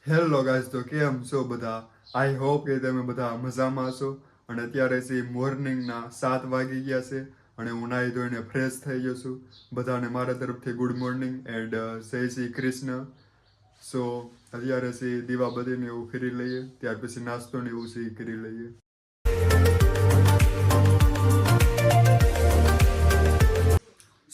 Hello guys, તો કેમ છો બધા? આઈ હોપ કે તમે બધા મજામાં હશો. અને અત્યારે છે મોર્નિંગના 7 વાગી ગયા છે અને હું નાહી ધોઈને ફ્રેશ થઈ ગયો છું. બધાને મારા તરફથી ગુડ મોર્નિંગ એન્ડ જય શ્રી કૃષ્ણ. સો અત્યારે છે દીવા બધીને એવું કરી લઈએ, ત્યાર પછી નાસ્તો ને એવું છે એ કરી લઈએ.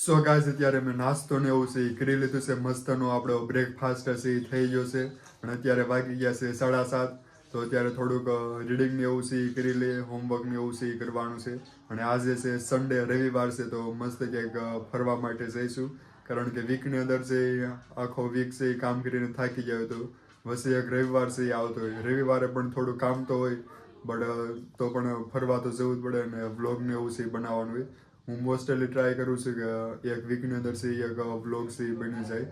સો ગાઈસ, અત્યારે મેં નાસ્તો ને એવું છે એ કરી લીધું છે. મસ્તનો આપણો બ્રેકફાસ્ટ છે એ થઈ ગયો છે અને અત્યારે વાગી ગયા છે 7:30. તો અત્યારે થોડુંક રીડિંગ ને એવું છે એ કરી લઈએ, હોમવર્ક ને એવું છે એ કરવાનું છે. અને આજે છે સન્ડે, રવિવાર છે, તો મસ્ત ક્યાંક ફરવા માટે જઈશું. કારણ કે વીકની અંદર છે આખો વીક છે એ કામ કરીને થાકી જાય, તો વચ્ચે એક રવિવાર છે એ આવતો હોય. રવિવારે પણ થોડું કામ તો હોય, બટ તો પણ ફરવા તો જવું જ પડે અને વ્લોગ ને એવું છે એ બનાવવાનું હોય. હું મોસ્ટલી ટ્રાય કરું છું કે એક વીકની અંદર છે એક વ્લોગ છે એ બની જાય,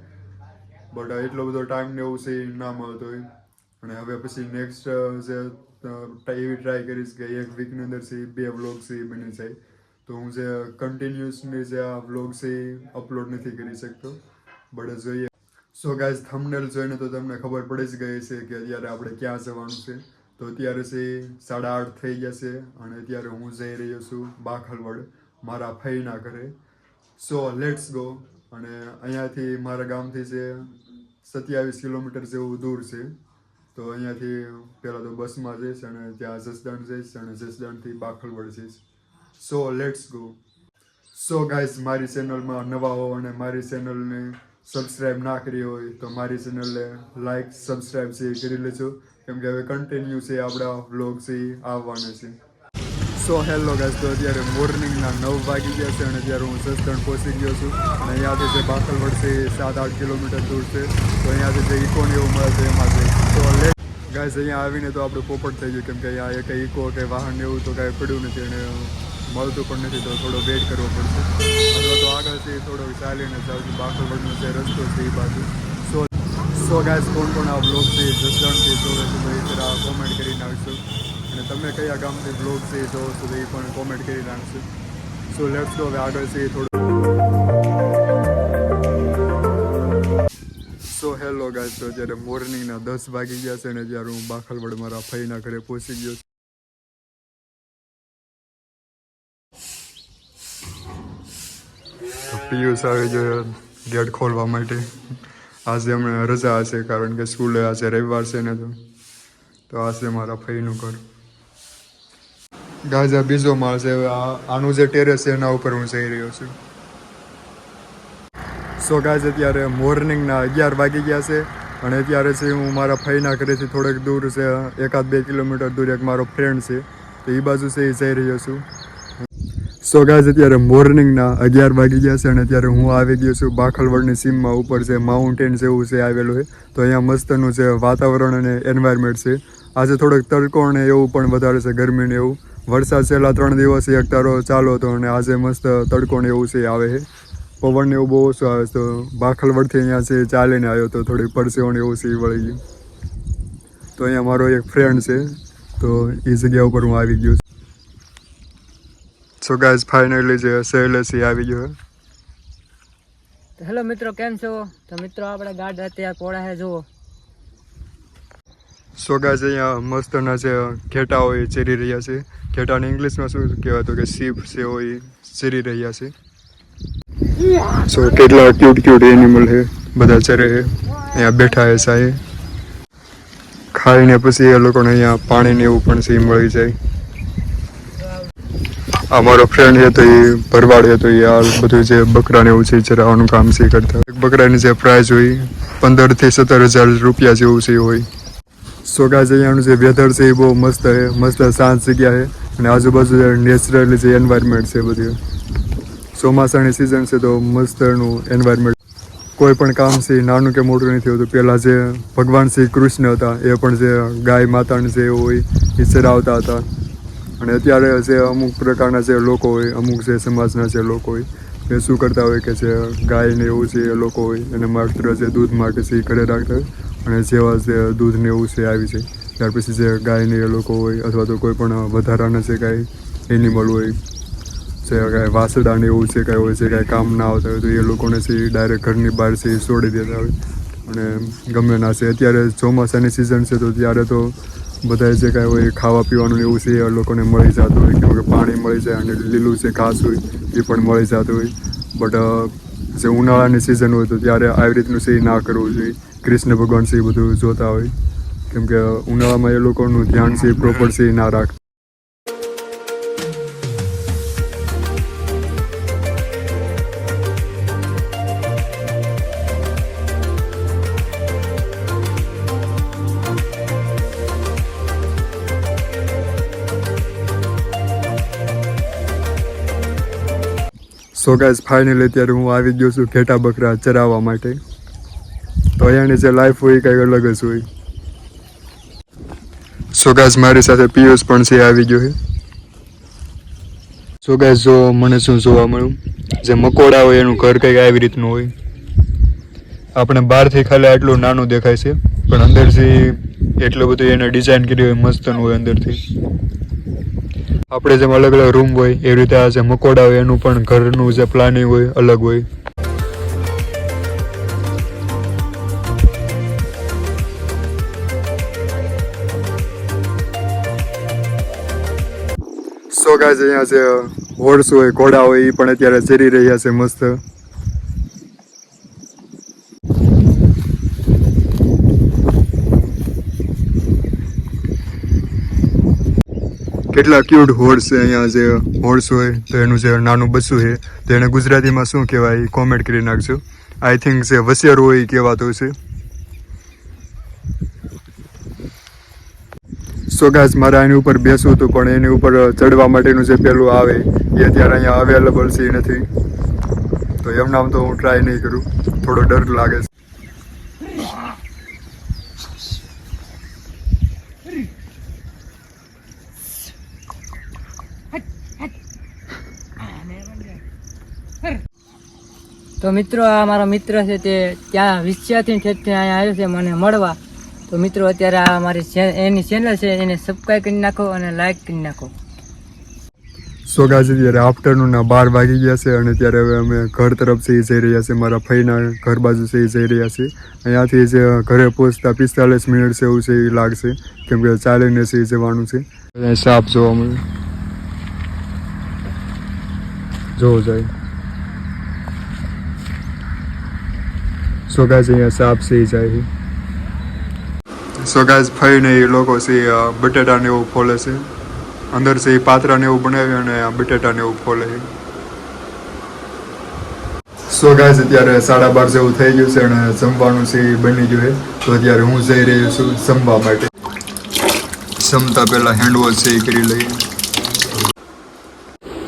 બટ એટલો બધો ટાઈમ ને એવું છે એ ના મળતો હોય. અને હવે પછી નેક્સ્ટ જે એવી ટ્રાય કરીશ કે એક વીકની અંદર છે 2 વ્લોગ છે એ બની જાય. તો હું જે કન્ટિન્યુઅસલી જે આ વ્લોગ છે એ અપલોડ નથી કરી શકતો, બટ જોઈએ. સો ગાઈઝ, થંબનેલ જોઈને તો તમને ખબર પડી જ ગઈ છે કે અત્યારે આપણે ક્યાં જવાનું છે. તો અત્યારે છે 8:30 થઈ ગયા છે અને અત્યારે હું જઈ રહ્યો છું બાખલવડ, મારા ફઈના ઘરે. So let's go. અને અહીંયાથી મારા ગામથી છે 27 કિલોમીટર જેવું દૂર છે. તો અહીંયાથી પહેલાં તો બસમાં જઈશ અને ત્યાં જસદણ જઈશ અને જસદણથી બાખલવડ જઈશ. So let's go. So guys, મારી ચેનલમાં નવા હો અને મારી ચેનલને સબસ્ક્રાઈબ ના કરી હોય તો મારી ચેનલને લાઈક સબસ્ક્રાઈબ છે એ કરી લેજો, કેમ કે હવે કન્ટિન્યુ છે આપણા વ્લોગ છે એ આવવાના છે. સો હેલો ગાઈઝ, તો અત્યારે મોર્નિંગના 9 વાગી ગયા છે અને અત્યારે હું જસદણ પહોંચી ગયો છું. અને અહીંયાથી જે બાખલવડ છે એ 7-8 કિલોમીટર દૂર છે. તો અહીંયાથી જે ઇકો ને એવું મળે છે એમાં છે. તો ગાઈઝ, અહીંયા આવીને તો આપણે પોપટ થઈ ગયું, કેમ કે અહીંયા એક ઇકો કે વાહન એવું તો કાંઈ પડ્યું નથી અને મળતું પણ નથી, તો થોડો વેઇટ કરવો પડશે. અથવા તો આગળથી થોડો ચાલીને જાઉં છું, બાખલવડનો જે રસ્તો છે એ બાજુ. સો ગાઈઝ, કોણ આ બ્લોગ છે જસદણથી જોવે છે તો એ જરા કોમેન્ટ કરી નાખશો. અને તમે કયા ગામથી બ્લોગ છે એ જોવો છો તો એ પણ કોમેન્ટ કરી નાખશો. So let's go. હવે આગળ છે થોડું. સો હેલો ગાઈઝ, તો અત્યારે મોર્નિંગના 10 વાગી ગયા છે અને જ્યારે હું બાખલવડ મારા ફઈના ઘરે પહોંચી ગયો છું. પિયુષ આવી ગયો ગેટ ખોલવા માટે. આજે હમણાં રજા હશે કારણ કે સ્કૂલે આજે રવિવાર છે ને, તો આ છે મારા ફઈનું ઘર. ગાઈઝ, આ બીજો માળ છે. આનું જે ટેરેસ છે એના ઉપર હું જઈ રહ્યો છું. સો ગાઈઝ, અત્યારે મોર્નિંગના 11 વાગી ગયા છે અને અત્યારે છે હું મારા ફઈના ઘરેથી થોડેક દૂર છે, 1-2 કિલોમીટર દૂર એક મારો ફ્રેન્ડ છે, તો એ બાજુ છે એ જઈ રહ્યો છું. સો ગાઈઝ, અત્યારે મોર્નિંગના 11 વાગી ગયા છે અને અત્યારે હું આવી ગયો છું બાખલવડની સીમમાં. ઉપર છે માઉન્ટેન જેવું છે આવેલું છે. તો અહીંયા મસ્તનું છે વાતાવરણ અને એન્વાયરમેન્ટ છે. આજે થોડોક તડકો અને એવું પણ વધારે છે, ગરમી ને એવું. વરસાદ છેલ્લા 3 દિવસ એક તારો ચાલુ હતો અને આજે મસ્ત તડકો ને એવું છે આવે છે. પવન ને એવું બહુ ઓછું આવે છે. તો બાખલવડથી અહીંયા છે ચાલીને આવ્યો તો થોડીક પરસેવો ને એવું છે એ વળી ગયું. તો અહીંયા મારો એક ફ્રેન્ડ છે, તો એ જગ્યા ઉપર હું આવી ગયો છું. સો ગાઈઝ, ફાઇનલી જે શૈલેષ આવી ગયો. હેલો મિત્રો, કેમ છો? તો મિત્રો આપણે ગાઢ અત્યારે પોળા છે જુઓ. સો ગાઈઝ, અહીંયા મસ્તના જે ઘેટા હોય એ ચરી રહ્યા છે. ઘેટાને ઇંગ્લિશમાં શું કહેવાતું કે શીપ છે હોય ચરી રહ્યા છે. સો કેટલા ક્યુટ એનિમલ છે, બધા ચરે છે. અહીંયા બેઠા છે સાહેબ. ખાઈને પછી એ લોકોને અહીંયા પાણી ને એવું પણ છે મળી જાય. અમારો ફ્રેન્ડ છે તો એ ભરવાડ છે, તો એ આ બધું જે બકરાને એવું છે ચરાવવાનું કામ છે કરતા. એક બકરાની જે પ્રાઇસ હોય 15,000 થી 17,000 રૂપિયા જેવું છે હોય. સો ગાઈઝ, અહીંયાનું જે વેધર છે એ બહુ મસ્ત છે, મસ્ત શાંત જગ્યા છે અને આજુબાજુ જે નેચરલી જે એન્વાયરમેન્ટ છે બધું. ચોમાસાની સિઝન છે તો મસ્તનું એન્વાયરમેન્ટ. કોઈ પણ કામ છે નાનું કે મોટું નથી હોતું. પહેલાં જે ભગવાન શ્રી કૃષ્ણ હતા એ પણ જે ગાય માતાને જે હોય એ ચરાવતા હતા. અને અત્યારે જે અમુક પ્રકારના જે લોકો હોય, અમુક જે સમાજના જે લોકો હોય એ શું કરતા હોય કે જે ગાયને એવું છે એ લોકો હોય અને માત્ર જે દૂધ માટે છે એ ઘરે રાખતા હોય. અને જેવા જે દૂધને એવું છે આવી જાય ત્યાર પછી જે ગાયને એ લોકો હોય અથવા તો કોઈ પણ વધારાના જે કાંઈ એનિમલ હોય, જે કાંઈ વાસડા ને એવું છે કાંઈ હોય છે કાંઈ કામ ના આવતા હોય, તો એ લોકોને છે ડાયરેક્ટ ઘરની બહાર છે એ છોડી દેતા હોય. અને ગમે ના છે. અત્યારે ચોમાસાની સિઝન છે તો ત્યારે તો બધા જે કાંઈ હોય ખાવા પીવાનું એવું છે એ લોકોને મળી જતું હોય, કેમ કે પાણી મળી જાય અને લીલું જે ઘાસ હોય એ પણ મળી જતું હોય. બટ જે ઉનાળાની સિઝન હોય તો ત્યારે આવી રીતનું છે એ ના કરવું જોઈએ. કૃષ્ણ ભગવાન છે એ બધું જોતા હોય, કેમ કે ઉનાળામાં એ લોકોનું ધ્યાન છે એ પ્રોપર છે એ ના રાખે. સો ગાઈઝ ફાઇનલી અત્યારે હું આવી ગયો છું ઘેટા બકરા ચરાવવા માટે. તો અહીંયાની જે લાઈફ હોય એ કંઈક અલગ જ હોય. સો ગાઈઝ મારી સાથે પિયુષ પણ છે આવી ગયો છે. સો ગાઈઝ જો મને શું જોવા મળ્યું, જે મકોડા હોય એનું ઘર કંઈક આવી રીતનું હોય. આપણે બહારથી ખાલી આટલું નાનું દેખાય છે, પણ અંદરથી એટલું બધું એને ડિઝાઇન કરી હોય મસ્તનું હોય અંદરથી. આપણે જેમ અલગ અલગ રૂમ હોય એવી રીતે આ જે મકોડા હોય એનું પણ ઘરનું જે પ્લાનિંગ હોય અલગ હોય. સો ગાઈઝ અહીંયા જે હોર્સ હોય ઘોડા હોય એ પણ અત્યારે ચરી રહ્યા છે મસ્ત. કેટલા ક્યુટ હોર્સ છે અહીંયા. જે હોર્સ હોય તો એનું જે નાનું બચ્ચું છે તો એને ગુજરાતીમાં શું કહેવાય કોમેન્ટ કરી નાખજો. આઈ થિંક જે વસિયારું હોય એ કહેવાતું છે. સો ગાઈઝ મારે આની ઉપર બેસવું હતું, પણ એની ઉપર ચડવા માટેનું જે પેલું આવે એ અત્યારે અહીંયા અવેલેબલ છે નથી. તો એમના આમ તો હું ટ્રાય નહીં કરું, થોડો ડર લાગે છે. તો મિત્રો આ મારો મિત્ર છે તે ત્યાં વિછિયાથી ઠેઠથી અહીંયા આવ્યો છે મને મળવા. તો મિત્રો અત્યારે આ મારી એની ચેનલ છે એને સબસ્ક્રાઈબ કરી નાખો અને લાઈક કરી નાખો. સો ગાઈઝ અત્યારે આફ્ટરનૂનના 12 વાગી ગયા છે અને ત્યારે હવે અમે ઘર તરફથી જઈ રહ્યા છીએ. મારા ફઈના ઘર બાજુ છે એ જઈ રહ્યા છીએ. અહીંયાથી જે ઘરે પહોંચતા 45 મિનિટ છે એવું છે એ લાગશે, કેમ કે ચાલીને છે એ જવાનું છે. અહીંયા સાપ જોવા મળે, જોવો જાય. સો ગાઈઝ અહીંયા સાપ છે એ જાય છે. સો ગાઈઝ ફઈને એ લોકો છે બટેટાને એવું ફોલે છે. અંદર છે એ પાત્રાને એવું બનાવી અને બટેટાને એવું ફોલે છે. સો ગાઈઝ અત્યારે 12:30 જેવું થઈ ગયું છે અને જમવાનું છે એ બની ગયું છે. તો અત્યારે હું જઈ રહ્યો છું જમવા માટે. જમતા પહેલા હેન્ડવોશ છે એ કરી લઈએ.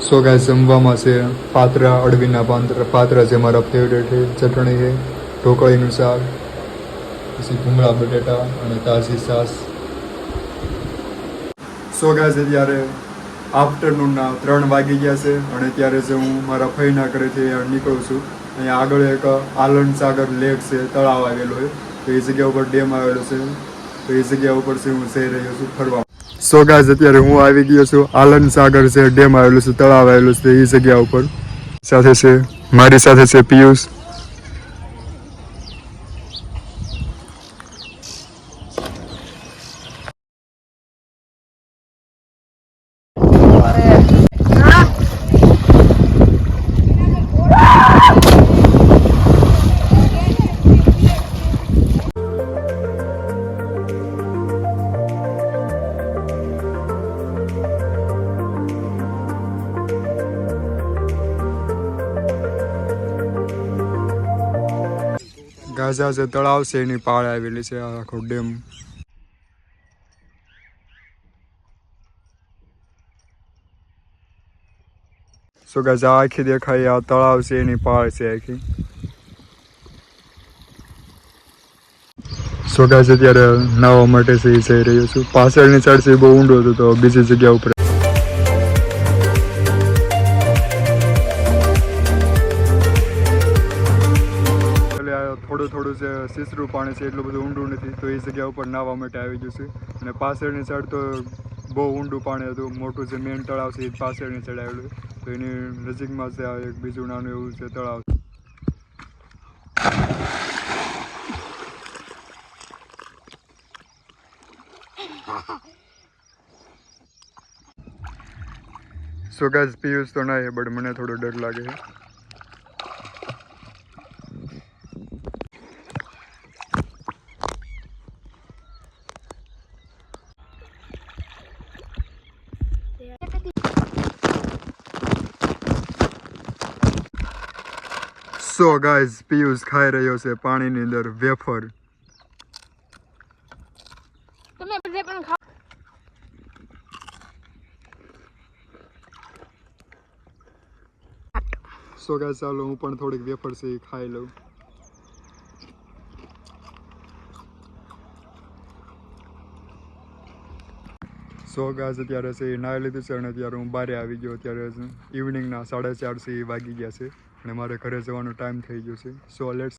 સો ગાઈઝ જમવામાં છે પાત્રા, અળવીના પાત્રા જે મારા ફેવરેટ છે, ચટણી છે, ઢોકળીનું શાક, પછી ભૂંગળા બટેટા અને તાજી છાશ. સો ગાઈઝ અત્યારે આફ્ટરનૂનના 3 વાગી ગયા છે અને ત્યારે જે હું મારા ફઈના ઘરેથી નીકળું છું. અહીંયા આગળ એક આનંદ સાગર લેક છે, તળાવ આવેલો છે. તો એ જગ્યા ઉપર ડેમ આવેલો છે. તો એ જગ્યા ઉપર છે હું જઈ રહ્યો છું ફરવા. સો ગાઈઝ અત્યારે હું આવી ગયો છું આનંદ સાગર છે, ડેમ આવેલું છે, તળાવ આવેલું છે એ જગ્યા ઉપર. સાથે છે મારી સાથે છે પિયુષ. ગાઝા જે તળાવ છે એની પાળ આવેલી છે આ આખો ડેમ. સો ગાઝા આખી દેખાય આ તળાવ છે એની પાળ છે આખી. સો ગાઈઝ અત્યારે નાહવા માટે છે એ જઈ રહ્યો છું. પાછળની સાઈડ છે બહુ ઊંડો હતો તો બીજી જગ્યા ઉપર. થોડું જે સીસરું પાણી છે એટલું બધું ઊંડું નથી, તો એ જગ્યા ઉપર નાહવા માટે આવી ગયું છે. અને પાછળની સાઈડ તો બહુ ઊંડું પાણી હતું. મોટું જે મેઇન તળાવ છે એ પાછળની સાઈડ આવેલું, તો એની નજીકમાં છે એક બીજું નાનું એવું છે તળાવ. સો ગાઈઝ પિયુષ તો ના બટ મને થોડો ડર લાગે છે. સો ગાઈઝ પિયુષ ખાઈ રહ્યો છે પાણીની અંદર વેફર. તમે બધે પણ ખાઓ. સો ગાઈઝ ચાલો હું પણ થોડીક વેફર છે એ ખાઈ લઉં. સો ગાઈઝ અત્યારે છે એ નાહી લીધું છે અને અત્યારે હું બહાર આવી ગયો. અત્યારે ઇવનિંગના 4:30 વાગી ગયા છે અને મારે ઘરે જવાનો ટાઈમ થઈ ગયો છે. So let's